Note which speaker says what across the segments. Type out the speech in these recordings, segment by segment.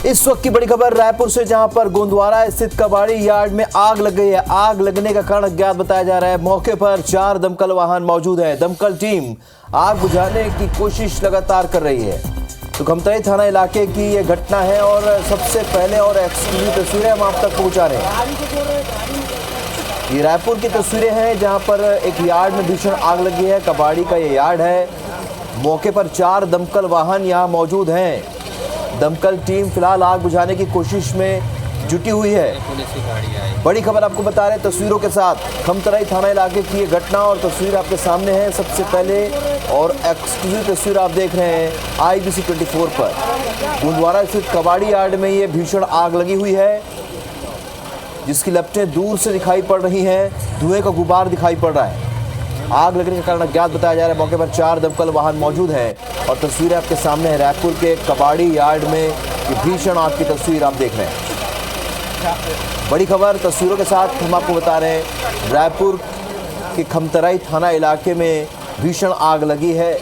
Speaker 1: इस वक्त की बड़ी खबर रायपुर से, जहां पर गोंदवारा स्थित कबाड़ी यार्ड में आग लग गई है। आग लगने का कारण अज्ञात बताया जा रहा है। मौके पर 4 दमकल वाहन मौजूद है। दमकल टीम आग बुझाने की कोशिश लगातार कर रही है। तो खमतराई थाना इलाके की यह घटना है और सबसे पहले और एक्सक्लूसिव तस्वीरें हम आप तक पहुंचा रहे हैं। ये रायपुर की तस्वीरें हैं जहां पर एक यार्ड में भीषण आग लगी है। कबाड़ी का ये यार्ड है। मौके पर 4 दमकल वाहन यहां मौजूद हैं। दमकल टीम फिलहाल आग बुझाने की कोशिश में जुटी हुई है। बड़ी खबर आपको बता रहे हैं तस्वीरों के साथ। खमतराई थाना इलाके की ये घटना और तस्वीर आपके सामने है। सबसे पहले और एक्सक्लूसिव तस्वीर आप देख रहे हैं IBC 24 पर। गोंदवारा स्थित कबाड़ी यार्ड में ये भीषण आग लगी हुई है, जिसकी लपटें दूर से दिखाई पड़ रही हैं। धुएं का गुबार दिखाई पड़ रहा है। आग लगने का कारण अज्ञात बताया जा रहा है। मौके पर 4 दमकल वाहन मौजूद हैं और तस्वीरें आपके सामने है। रायपुर के कबाड़ी यार्ड में ये भीषण आग की तस्वीर आप देख रहे हैं। बड़ी खबर तस्वीरों के साथ हम आपको बता रहे हैं। रायपुर के खमतराई थाना इलाके में भीषण आग लगी है।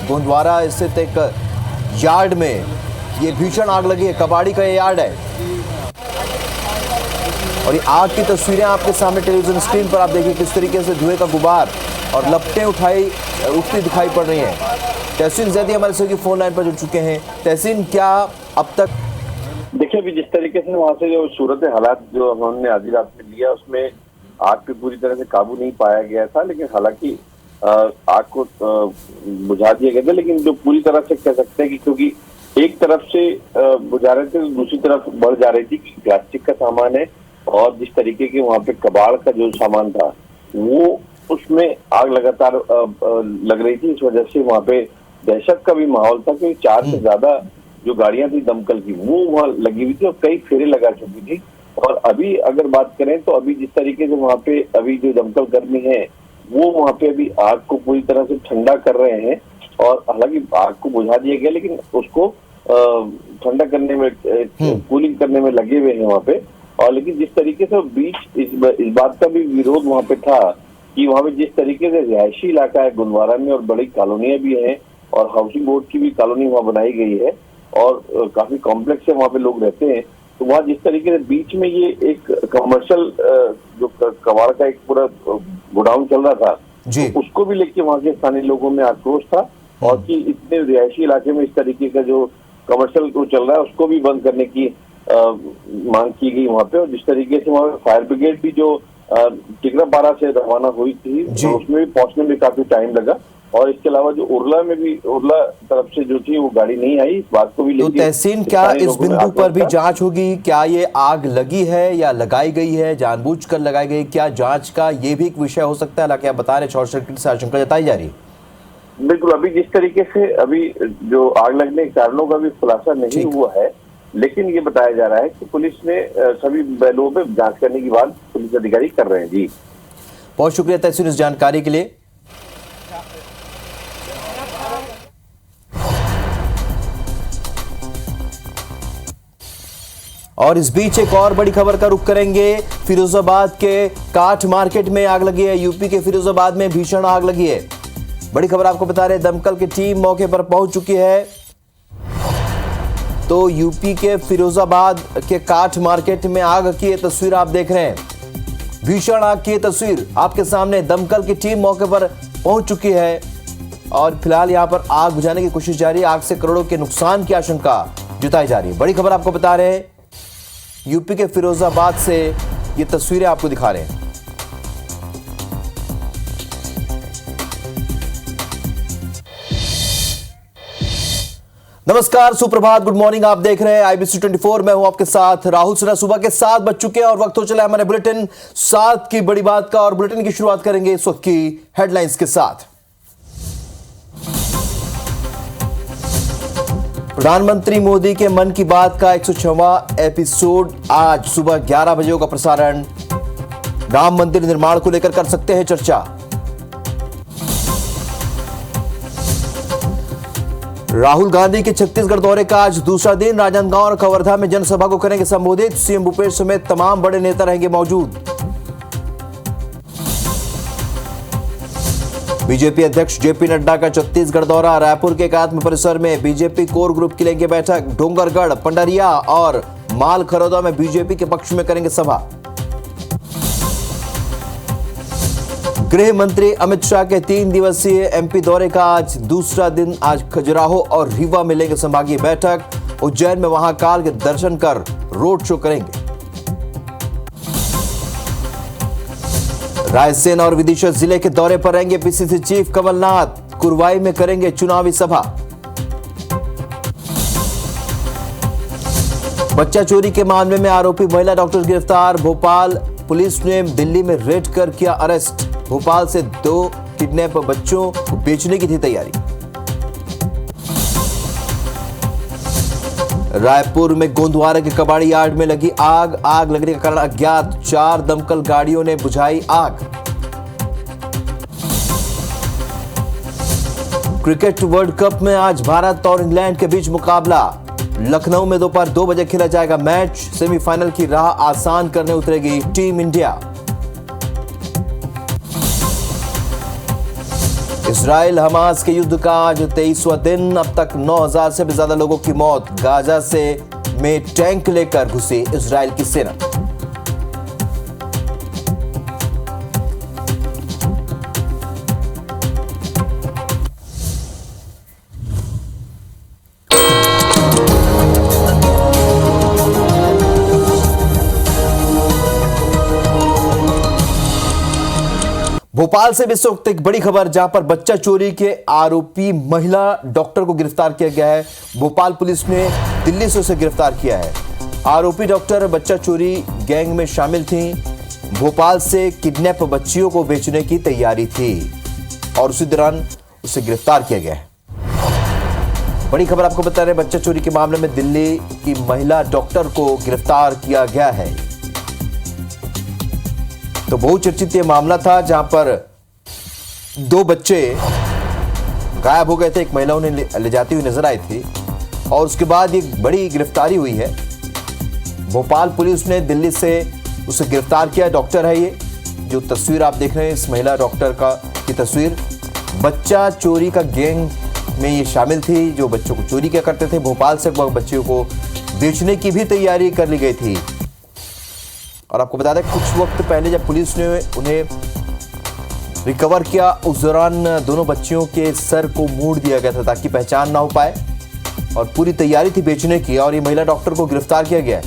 Speaker 1: गोंदवारा स्थित एक यार्ड में ये भीषण आग लगी है। कबाड़ी का ये यार्ड है और ये आग की तस्वीरें आपके सामने टेलीविजन स्क्रीन पर आप देखिए किस तरीके से धुएं का गुबार और लपटें उठती दिखाई पड़ रही हैं। तहसीन जैदी हमारे सहयोगी फोन लाइन पर जुड़ चुके हैं। तहसीन, क्या अब तक
Speaker 2: देखिए, अभी जिस तरीके से वहाँ से जो सूरत हालात जो हमने आधी रात में लिया, उसमें आग पे पूरी तरह से काबू नहीं पाया गया था, लेकिन हालांकि आग को बुझा दिया गया था। लेकिन जो पूरी तरह से कह सकते हैं कि क्योंकि एक तरफ से बुझा रहे थे तो दूसरी तरफ बढ़ जा रही थी। प्लास्टिक का सामान है और जिस तरीके के वहाँ पे कबाड़ का जो सामान था वो उसमें आग लगातार लग रही थी। इस वजह से वहाँ पे दहशत का भी माहौल था, क्योंकि 4 से ज्यादा जो गाड़ियां थी दमकल की वो वहाँ लगी हुई थी और कई फेरे लगा चुकी थी। और अभी अगर बात करें तो अभी जिस तरीके से वहाँ पे अभी जो दमकल कर्मी है वो वहाँ पे अभी आग को पूरी तरह से ठंडा कर रहे हैं। और हालांकि आग को बुझा दिया गया, लेकिन उसको ठंडा करने में, कूलिंग करने में लगे हुए हैं वहाँ पे। और लेकिन जिस तरीके से बीच इस बात का भी विरोध वहाँ पे था कि वहाँ पे जिस तरीके से रिहायशी इलाका है गोंदवारा में और बड़ी कॉलोनियां भी हैं और हाउसिंग बोर्ड की भी कॉलोनी वहाँ बनाई गई है और काफी कॉम्प्लेक्स है, वहाँ पे लोग रहते हैं। तो वहाँ जिस तरीके से बीच में ये एक कमर्शियल जो कबाड़ का एक पूरा गोडाउन चल रहा था, तो उसको भी लेके वहाँ के स्थानीय लोगों में आक्रोश था और कि इतने रिहायशी इलाके में इस तरीके का जो कमर्शियल चल रहा है उसको भी बंद करने की मांग की गई वहाँ पे। और जिस तरीके से वहाँ फायर ब्रिगेड भी जो टिकरापारा से रवाना हुई थी तो उसमें भी पहुंचने में काफी टाइम लगा। और इसके अलावा जो उर्ला में भी, उर्ला तरफ से जो थी वो गाड़ी नहीं आई, इस बात को भी
Speaker 1: तो तहसीन, क्या इस बिंदु पर भी जांच होगी? क्या ये आग लगी है या लगाई गई है, जानबूझकर लगाई गई? क्या जांच का ये भी एक विषय हो सकता है? हालांकि आप बता रहे शॉर्ट सर्किट से आशंका जताई जा रही है।
Speaker 2: बिल्कुल, अभी जिस तरीके से अभी जो आग लगने के कारणों का भी खुलासा नहीं हुआ है, लेकिन ये बताया जा रहा है कि पुलिस ने सभी पहलुओं पे जांच करने की बात पुलिस अधिकारी कर रहे हैं। जी,
Speaker 1: बहुत शुक्रिया तहसीन इस जानकारी के लिए। और इस बीच एक और बड़ी खबर का रुख करेंगे। फिरोजाबाद के काठ मार्केट में आग लगी है। यूपी के फिरोजाबाद में भीषण आग लगी है। बड़ी खबर आपको बता रहे हैं, दमकल की टीम मौके पर पहुंच चुकी है। तो यूपी के फिरोजाबाद के काठ मार्केट में आग की ये तस्वीर आप देख रहे हैं। भीषण आग की तस्वीर आपके सामने। दमकल की टीम मौके पर पहुंच चुकी है और फिलहाल यहां पर आग बुझाने की कोशिश जारी है। आग से करोड़ों के नुकसान की आशंका जताई जा रही है। बड़ी खबर आपको बता रहे हैं, यूपी के फिरोजाबाद से ये तस्वीरें आपको दिखा रहे हैं। नमस्कार, सुप्रभात, गुड मॉर्निंग। आप देख रहे हैं IBC 24। मैं हूं आपके साथ राहुल सिन्हा। सुबह के 7 बज चुके हैं और वक्त हो चला है हमारे बुलेटिन 7 की बड़ी बात का। और बुलेटिन की शुरुआत करेंगे इस वक्त की हेडलाइंस के साथ। प्रधानमंत्री मोदी के मन की बात का 106वां एपिसोड आज सुबह 11 बजे होगा प्रसारण। राम मंदिर निर्माण को लेकर कर सकते हैं चर्चा। राहुल गांधी के छत्तीसगढ़ दौरे का आज दूसरा दिन। राजनांदगांव और कवर्धा में जनसभा को करेंगे संबोधित। सीएम भूपेश समेत तमाम बड़े नेता रहेंगे मौजूद। बीजेपी अध्यक्ष जेपी नड्डा का छत्तीसगढ़ दौरा। रायपुर के एकात्म परिसर में बीजेपी कोर ग्रुप की लेंगे बैठक। डोंगरगढ़, पंडरिया और माल खरोदा में बीजेपी के पक्ष में करेंगे सभा। गृह मंत्री अमित शाह के 3 दिवसीय एमपी दौरे का आज दूसरा दिन। आज खजुराहो और रीवा में लेंगे संभागीय बैठक। उज्जैन में महाकाल के दर्शन कर रोड शो करेंगे। रायसेन और विदिशा जिले के दौरे पर रहेंगे पीसीसी चीफ कमलनाथ। कुरवाई में करेंगे चुनावी सभा। बच्चा चोरी के मामले में आरोपी महिला डॉक्टर गिरफ्तार। भोपाल पुलिस ने दिल्ली में रेड कर किया अरेस्ट। भोपाल से 2 किडनैप बच्चों को बेचने की थी तैयारी। रायपुर में गोंदवारा के कबाड़ी यार्ड में लगी आग लगने का कारण अज्ञात। 4 दमकल गाड़ियों ने बुझाई आग। क्रिकेट वर्ल्ड कप में आज भारत और इंग्लैंड के बीच मुकाबला। लखनऊ में दोपहर 2 बजे खेला जाएगा मैच। सेमीफाइनल की राह आसान करने उतरेगी टीम इंडिया। इजराइल हमास के युद्ध का आज 23वां दिन। अब तक 9,000 से भी ज्यादा लोगों की मौत। गाजा में टैंक लेकर घुसी इजराइल की सेना। भोपाल से भी इस वक्त एक बड़ी खबर, जहां पर बच्चा चोरी के आरोपी महिला डॉक्टर को गिरफ्तार किया गया है। भोपाल पुलिस ने दिल्ली से उसे गिरफ्तार किया है। आरोपी डॉक्टर बच्चा चोरी गैंग में शामिल थी। भोपाल से किडनैप बच्चियों को बेचने की तैयारी थी और उसी दौरान उसे गिरफ्तार किया गया है। बड़ी खबर आपको बता रहे, बच्चा चोरी के मामले में दिल्ली की महिला डॉक्टर को गिरफ्तार किया गया है। तो बहुचर्चित यह मामला था, जहां पर 2 बच्चे गायब हो गए थे। एक महिला उन्हें ले जाती हुई नजर आई थी और उसके बाद एक बड़ी गिरफ्तारी हुई है। भोपाल पुलिस ने दिल्ली से उसे गिरफ्तार किया। डॉक्टर है ये, जो तस्वीर आप देख रहे हैं इस महिला डॉक्टर की तस्वीर। बच्चा चोरी का गैंग में ये शामिल थी, जो बच्चों को चोरी किया करते थे। भोपाल से बच्चियों को बेचने की भी तैयारी कर ली गई थी। और आपको बता दें, कुछ वक्त पहले जब पुलिस ने उन्हें रिकवर किया, उस दौरान दोनों बच्चियों के सर को मोड़ दिया गया था ताकि पहचान ना हो पाए और पूरी तैयारी थी बेचने की। और ये महिला डॉक्टर को गिरफ्तार किया गया है।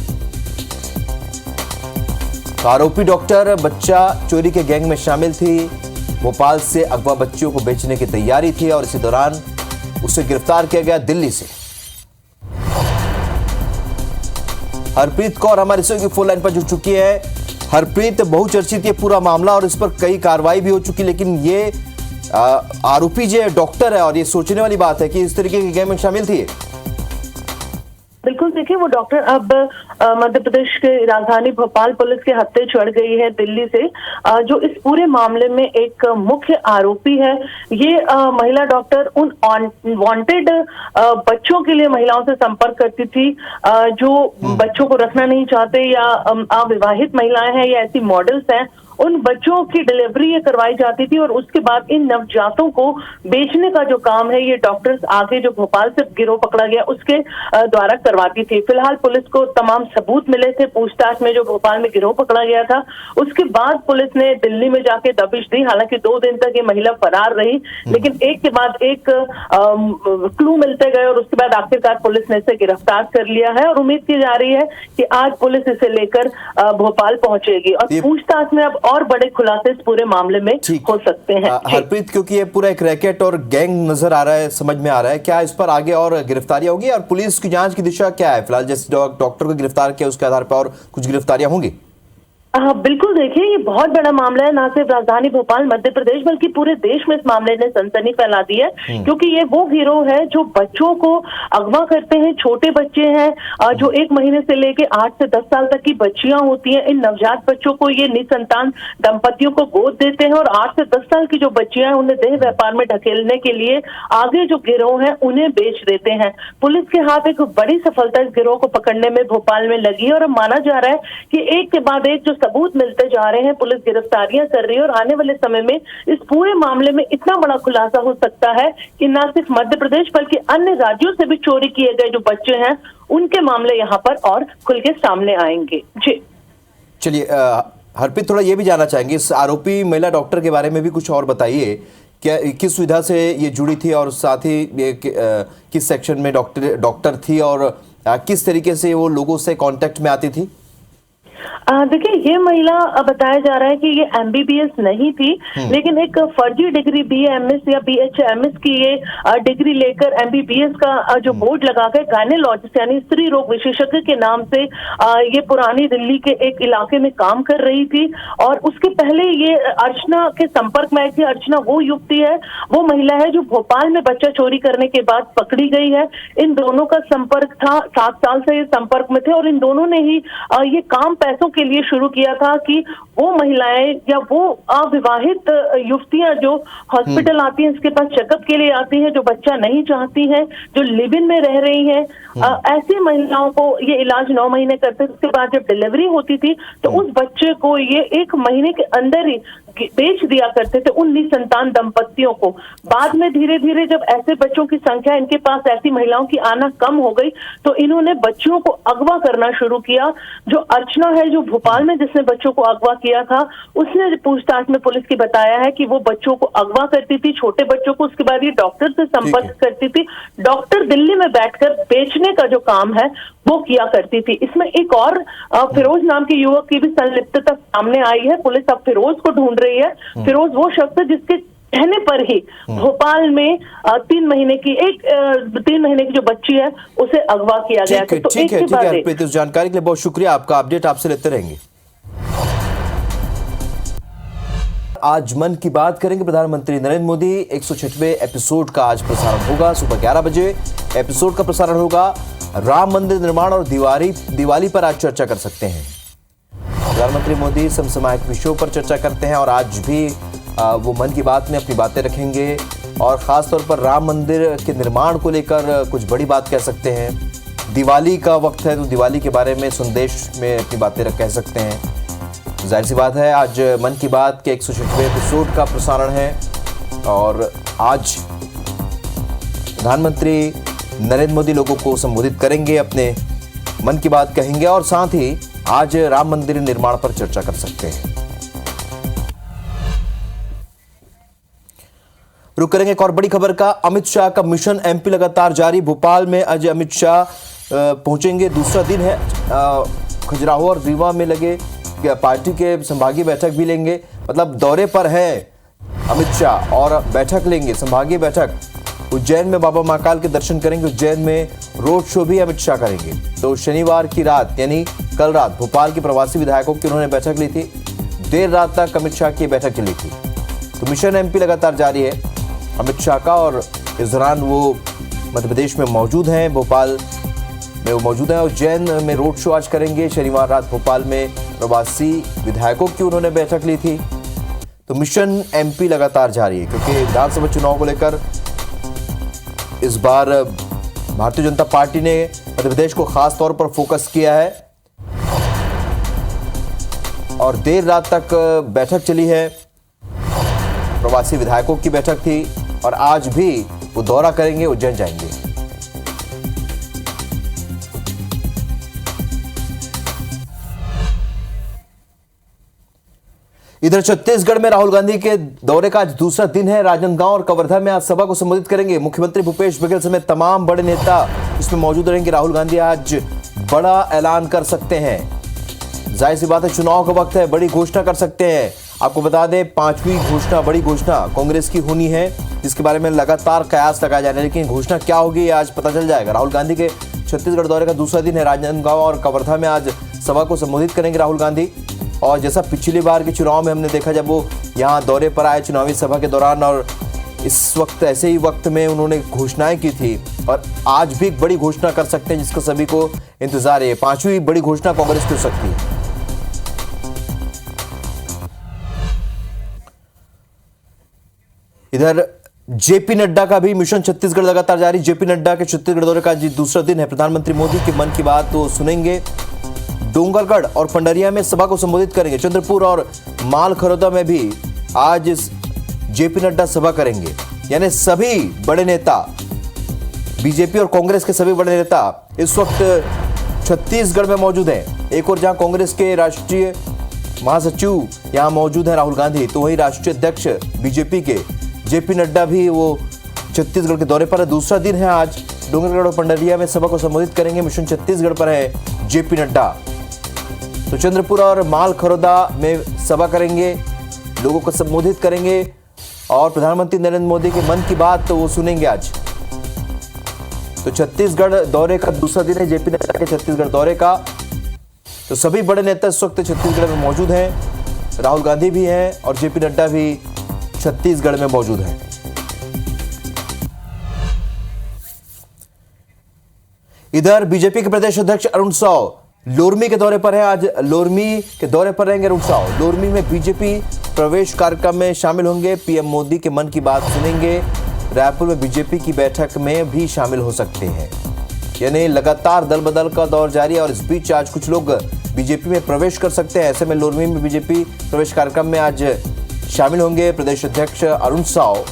Speaker 1: तो आरोपी डॉक्टर बच्चा चोरी के गैंग में शामिल थी। भोपाल से अगवा बच्चियों को बेचने की तैयारी थी और इसी दौरान उसे गिरफ्तार किया गया दिल्ली से। हरप्रीत कौर हमारे शो की फोन लाइन पर जुड़ चुकी है। हरप्रीत, बहुचर्चित ये पूरा मामला और इस पर कई कार्रवाई भी हो चुकी, लेकिन ये आरोपी जो डॉक्टर है और ये सोचने वाली बात है कि इस तरीके की गैंग में शामिल थी।
Speaker 3: बिल्कुल, देखिए वो डॉक्टर अब मध्य प्रदेश के राजधानी भोपाल पुलिस के हत्थे चढ़ गई है दिल्ली से। जो इस पूरे मामले में एक मुख्य आरोपी है, ये महिला डॉक्टर उन वांटेड बच्चों के लिए महिलाओं से संपर्क करती थी जो बच्चों को रखना नहीं चाहते या अविवाहित महिलाएं हैं या ऐसी मॉडल्स हैं। उन बच्चों की डिलीवरी ये करवाई जाती थी और उसके बाद इन नवजातों को बेचने का जो काम है ये डॉक्टर्स आगे जो भोपाल से गिरोह पकड़ा गया उसके द्वारा करवाती थी। फिलहाल पुलिस को तमाम सबूत मिले थे पूछताछ में जो भोपाल में गिरोह पकड़ा गया था। उसके बाद पुलिस ने दिल्ली में जाके दबिश दी। हालांकि 2 दिन तक ये महिला फरार रही, लेकिन एक के बाद एक क्लू मिलते गए और उसके बाद आखिरकार पुलिस ने इसे गिरफ्तार कर लिया है और उम्मीद की जा रही है कि आज पुलिस इसे लेकर भोपाल पहुंचेगी और पूछताछ में अब और बड़े खुलासे इस पूरे मामले में हो सकते हैं।
Speaker 1: हरप्रीत, क्योंकि ये पूरा एक रैकेट और गैंग नजर आ रहा है, समझ में आ रहा है, क्या इस पर आगे और गिरफ्तारियां होगी और पुलिस की जांच की दिशा क्या है? फिलहाल जैसे डॉक्टर को गिरफ्तार किया उसके आधार पर और कुछ गिरफ्तारियां होंगी?
Speaker 3: बिल्कुल, देखिए ये बहुत बड़ा मामला है, ना सिर्फ राजधानी भोपाल मध्य प्रदेश बल्कि पूरे देश में इस मामले ने सनसनी फैला दी है। क्योंकि ये वो गिरोह है जो बच्चों को अगवा करते हैं। छोटे बच्चे हैं जो 1 महीने से लेके 8 से 10 साल तक की बच्चियां होती हैं। इन नवजात बच्चों को ये निसंतान दंपतियों को गोद देते हैं और 8 से 10 साल की जो बच्चियां हैं उन्हें देह व्यापार में ढकेलने के लिए आगे जो गिरोह है उन्हें बेच देते हैं। पुलिस के हाथ एक बड़ी सफलता इस गिरोह को पकड़ने में भोपाल में लगी और अब माना जा रहा है कि एक के बाद एक जो सबूत मिलते जा रहे हैं, पुलिस गिरफ्तारियां कर रही है और आने वाले समय में इस पूरे मामले में इतना बड़ा खुलासा हो सकता है कि न सिर्फ मध्य प्रदेश बल्कि अन्य राज्यों से भी चोरी किए गए जो बच्चे हैं उनके मामले यहाँ पर और खुल के सामने आएंगे। जी
Speaker 1: चलिए हरप्रीत, थोड़ा ये भी जानना चाहेंगे इस आरोपी महिला डॉक्टर के बारे में भी कुछ और बताइए। क्या किस सुविधा से ये जुड़ी थी और साथ ही ये किस सेक्शन में डॉक्टर थी और किस तरीके से वो लोगों से कांटेक्ट में आती थी?
Speaker 3: देखिए, ये महिला बताया जा रहा है कि ये एमबीबीएस नहीं थी, लेकिन एक फर्जी डिग्री बीएमएस या बीएचएमएस की ये डिग्री लेकर एमबीबीएस का जो बोर्ड लगाकर गायनेकोलॉजिस्ट यानी स्त्री रोग विशेषज्ञ के नाम से ये पुरानी दिल्ली के एक इलाके में काम कर रही थी। और उसके पहले ये अर्चना के संपर्क में आई थी। अर्चना वो युवती है, वो महिला है जो भोपाल में बच्चा चोरी करने के बाद पकड़ी गई है। इन दोनों का संपर्क था, 7 साल से ये संपर्क में थे और इन दोनों ने ही ये काम पैसों के लिए शुरू किया था कि वो महिलाएं या वो अविवाहित युवतियां जो हॉस्पिटल आती हैं, इसके पास चेकअप के लिए आती हैं, जो बच्चा नहीं चाहती हैं, जो लिव इन में रह रही हैं, ऐसी महिलाओं को ये इलाज 9 महीने करते थे। उसके बाद जब डिलीवरी होती थी तो उस बच्चे को ये 1 महीने के अंदर ही बेच दिया करते थे उन निसंतान दंपतियों को। बाद में धीरे धीरे जब ऐसे बच्चों की संख्या इनके पास, ऐसी महिलाओं की आना कम हो गई तो इन्होंने बच्चियों को अगवा करना शुरू किया। जो अर्चना है, जो भोपाल में जिसने बच्चों को अगवा किया था, उसने पूछताछ में पुलिस की बताया है कि वो बच्चों को अगवा करती थी, छोटे बच्चों को। उसके बाद ये डॉक्टर से संपर्क करती थी, डॉक्टर दिल्ली में बैठकर बेचने का जो काम है वो किया करती थी। इसमें एक और फिरोज नाम के युवक की भी संलिप्तता सामने आई है। पुलिस अब फिरोज को ढूंढ रही है। फिरोज वो शख्स है जिसके कहने पर ही भोपाल में 3 महीने की जो बच्ची है उसे अगवा किया गया।
Speaker 1: तो ठीक है हरप्रीत, इस जानकारी के लिए बहुत शुक्रिया आपका। अपडेट आपसे लेते रहेंगे। आज मन की बात करेंगे प्रधानमंत्री नरेंद्र मोदी। 106वें एपिसोड का आज प्रसारण होगा सुबह 11 बजे। एपिसोड का प्रसारण होगा। राम मंदिर निर्माण और दिवाली पर आज चर्चा कर सकते हैं। प्रधानमंत्री मोदी समसामयिक विषयों पर चर्चा करते हैं और आज भी वो मन की बात में अपनी बातें रखेंगे और खास तौर पर राम मंदिर के निर्माण को लेकर कुछ बड़ी बात कह सकते हैं। दिवाली का वक्त है तो दिवाली के बारे में संदेश में अपनी बातें कह सकते हैं। जाहिर सी बात है आज मन की बात के 106वें एपिसोड का प्रसारण है और आज प्रधानमंत्री नरेंद्र मोदी लोगों को संबोधित करेंगे, अपने मन की बात कहेंगे और साथ ही आज राम मंदिर निर्माण पर चर्चा कर सकते हैं। रुक करेंगे एक और बड़ी खबर का। अमित शाह का मिशन एमपी लगातार जारी। भोपाल में आज अमित शाह पहुंचेंगे, दूसरा दिन है। खजुराहो और रीवा में लगे पार्टी के संभागीय बैठक भी लेंगे। मतलब दौरे पर है अमित शाह और बैठक लेंगे, संभागीय बैठक। उज्जैन में बाबा महाकाल के दर्शन करेंगे। उज्जैन में रोड शो भी अमित शाह करेंगे। तो शनिवार की रात यानी कल रात भोपाल के प्रवासी विधायकों की उन्होंने बैठक ली थी। देर रात तक अमित शाह की बैठक चली थी। तो मिशन एमपी लगातार जारी है अमित शाह का और इस दौरान वो मध्य प्रदेश में मौजूद हैं, भोपाल में वो मौजूद हैं। उज्जैन में रोड शो आज करेंगे। शनिवार रात भोपाल में प्रवासी विधायकों की उन्होंने बैठक ली थी। तो मिशन एमपी लगातार जारी है क्योंकि विधानसभा चुनाव को लेकर इस बार भारतीय जनता पार्टी ने मध्य प्रदेश को खास तौर पर फोकस किया है और देर रात तक बैठक चली है। प्रवासी विधायकों की बैठक थी और आज भी वो दौरा करेंगे, उज्जैन जाएंगे। इधर छत्तीसगढ़ में राहुल गांधी के दौरे का आज दूसरा दिन है। राजनांदगांव और कवर्धा में आज सभा को संबोधित करेंगे। मुख्यमंत्री भूपेश बघेल समेत तमाम बड़े नेता इसमें मौजूद रहेंगे। राहुल गांधी आज बड़ा ऐलान कर सकते हैं। जाहिर सी बात है चुनाव का वक्त है, बड़ी घोषणा कर सकते हैं। आपको बता दें 5वीं घोषणा, बड़ी घोषणा कांग्रेस की होनी है जिसके बारे में लगातार कयास लगाए जा रहे हैं, लेकिन घोषणा क्या होगी आज पता चल जाएगा। राहुल गांधी के छत्तीसगढ़ दौरे का दूसरा दिन है। राजनांदगांव और कवर्धा में आज सभा को संबोधित करेंगे राहुल गांधी। और जैसा पिछली बार के चुनाव में हमने देखा जब वो यहाँ दौरे पर आए चुनावी सभा के दौरान, और इस वक्त ऐसे ही वक्त में उन्होंने घोषणाएं की थी और आज भी एक बड़ी घोषणा कर सकते हैं जिसका सभी को इंतजार है। 5वीं बड़ी घोषणा कांग्रेस की हो सकती है। इधर जेपी नड्डा का भी मिशन छत्तीसगढ़ लगातार जारी। जेपी नड्डा के छत्तीसगढ़ दौरे का आज दूसरा दिन है। प्रधानमंत्री मोदी के मन की बात तो सुनेंगे। डोंगरगढ़ और पंडरिया में सभा को संबोधित करेंगे। चंद्रपुर और मालखरौदा में भी आज जेपी नड्डा सभा करेंगे। यानी सभी बड़े नेता, बीजेपी और कांग्रेस के सभी बड़े नेता इस वक्त छत्तीसगढ़ में मौजूद हैं। एक और जहां कांग्रेस के राष्ट्रीय महासचिव यहां मौजूद है राहुल गांधी, तो वहीं राष्ट्रीय अध्यक्ष बीजेपी के जेपी नड्डा भी वो छत्तीसगढ़ के दौरे पर है। दूसरा दिन है आज। डोंगरगढ़ और पंडरिया में सभा को संबोधित करेंगे। मिशन छत्तीसगढ़ पर है जेपी नड्डा। तो चंद्रपुर और मालखरौदा में सभा करेंगे, लोगों को संबोधित करेंगे और प्रधानमंत्री नरेंद्र मोदी के मन की बात तो वो सुनेंगे आज। तो छत्तीसगढ़ दौरे का दूसरा दिन है जेपी नड्डा के छत्तीसगढ़ दौरे का। तो सभी बड़े नेता इस वक्त छत्तीसगढ़ में मौजूद हैं। राहुल गांधी भी हैं और जेपी नड्डा भी छत्तीसगढ़ में मौजूद हैं। इधर बीजेपी के प्रदेश अध्यक्ष अरुण साव लोरमी के दौरे पर है। आज लोरमी के दौरे पर रहेंगे अरुण साव। लोरमी में बीजेपी प्रवेश कार्यक्रम में शामिल होंगे। पीएम मोदी के मन की बात सुनेंगे। रायपुर में बीजेपी की बैठक में भी शामिल हो सकते हैं। यानी लगातार दल बदल का दौर जारी है और इस बीच आज कुछ लोग बीजेपी में प्रवेश कर सकते हैं। ऐसे में लोरमी में बीजेपी प्रवेश कार्यक्रम में आज शामिल होंगे प्रदेश अध्यक्ष अरुण साव।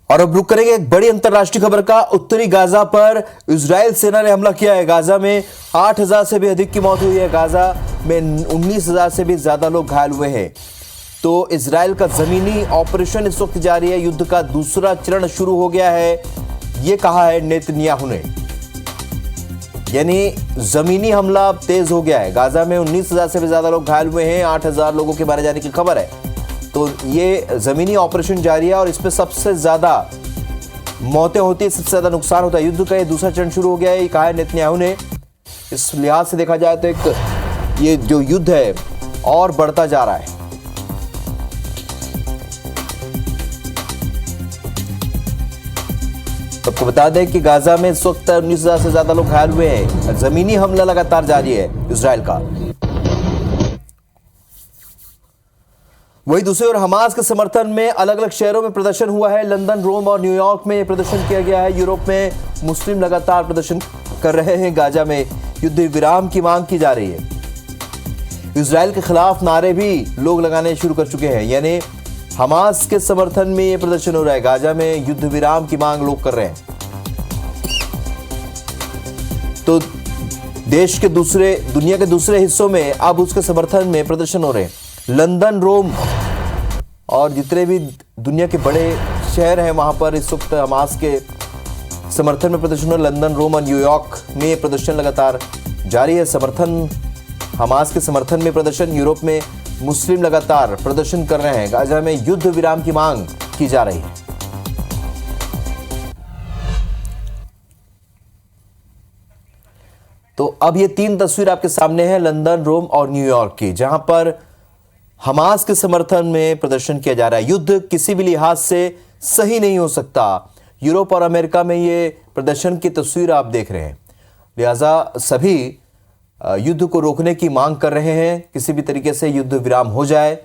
Speaker 1: और अब रुक करेंगे एक बड़ी अंतरराष्ट्रीय खबर का। उत्तरी गाजा पर इजरायल सेना ने हमला किया है। गाजा में 8,000 से भी अधिक की मौत हुई है। गाजा में 19,000 से भी ज्यादा लोग घायल हुए हैं। तो इजरायल का जमीनी ऑपरेशन इस वक्त जारी है। युद्ध का दूसरा चरण शुरू हो गया है, यह कहा है नेतन्याहू ने। यानी जमीनी हमला अब तेज हो गया है। गाजा में 19,000 से भी ज्यादा लोग घायल हुए हैं। 8,000 लोगों के मारे जाने की खबर है। तो ये जमीनी ऑपरेशन जारी है और इसमें सबसे ज्यादा मौतें होती है, सबसे ज्यादा नुकसान होता है। युद्ध का ये दूसरा चरण शुरू हो गया है, ये कहा है नेतन्याहू ने। इस लिहाज से देखा जाए तो एक ये जो युद्ध है और बढ़ता जा रहा है। सबको बता दें कि गाजा में इस वक्त 19,000 से ज्यादा लोग घायल हुए हैं। जमीनी हमला लगातार जारी है इजरायल का। वहीं दूसरी ओर हमास के समर्थन में अलग अलग शहरों में प्रदर्शन हुआ है। लंदन, रोम और न्यूयॉर्क में यह प्रदर्शन किया गया है। यूरोप में मुस्लिम लगातार प्रदर्शन कर रहे हैं। गाजा में युद्ध विराम की मांग की जा रही है। इजरायल के खिलाफ नारे भी लोग लगाने शुरू कर चुके हैं। यानी हमास के समर्थन में यह प्रदर्शन हो रहा है। गाजा में युद्ध विराम की मांग लोग कर रहे हैं। तो देश के दुनिया के दूसरे हिस्सों में अब उसके समर्थन में प्रदर्शन हो रहे हैं। लंदन, रोम और जितने भी दुनिया के बड़े शहर हैं वहां पर इस वक्त हमास के समर्थन में प्रदर्शन हो। लंदन, रोम और न्यूयॉर्क में ये प्रदर्शन लगातार जारी है। समर्थन हमास के समर्थन में प्रदर्शन। यूरोप में मुस्लिम लगातार प्रदर्शन कर रहे हैं। गाजा में युद्ध विराम की मांग की जा रही है। तो अब ये तीन तस्वीर आपके सामने है लंदन, रोम और न्यूयॉर्क की, जहां पर हमास के समर्थन में प्रदर्शन किया जा रहा है। युद्ध किसी भी लिहाज से सही नहीं हो सकता। यूरोप और अमेरिका में ये प्रदर्शन की तस्वीर आप देख रहे हैं। लिहाजा सभी युद्ध को रोकने की मांग कर रहे हैं। किसी भी तरीके से युद्ध विराम हो जाए,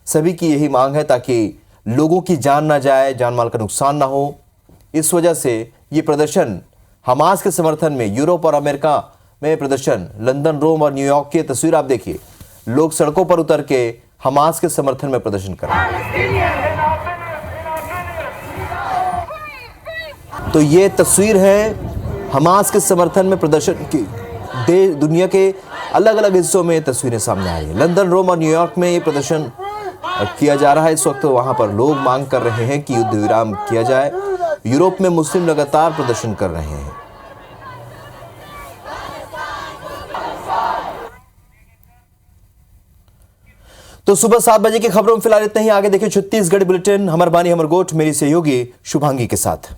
Speaker 1: सभी की यही मांग है, ताकि लोगों की जान ना जाए, जान माल का नुकसान ना हो। इस वजह से ये प्रदर्शन हमास के समर्थन में यूरोप और अमेरिका में प्रदर्शन, लंदन, रोम और न्यूयॉर्क की तस्वीर आप देखिए। लोग सड़कों पर उतर के हमास के समर्थन में प्रदर्शन कर रहे हैं। तो ये तस्वीर है हमास के समर्थन में प्रदर्शन की। दुनिया के अलग अलग हिस्सों में तस्वीरें सामने आई है। लंदन, रोम और न्यूयॉर्क में ये प्रदर्शन किया जा रहा है इस वक्त। वहां पर लोग मांग कर रहे हैं कि युद्ध विराम किया जाए। यूरोप में मुस्लिम लगातार प्रदर्शन कर रहे हैं। तो सुबह 7 बजे की खबरों में फिलहाल इतना ही। आगे देखिए छत्तीसगढ़ बुलेटिन हमर बानी हमर गोठ मेरी सहयोगी शुभांगी के साथ।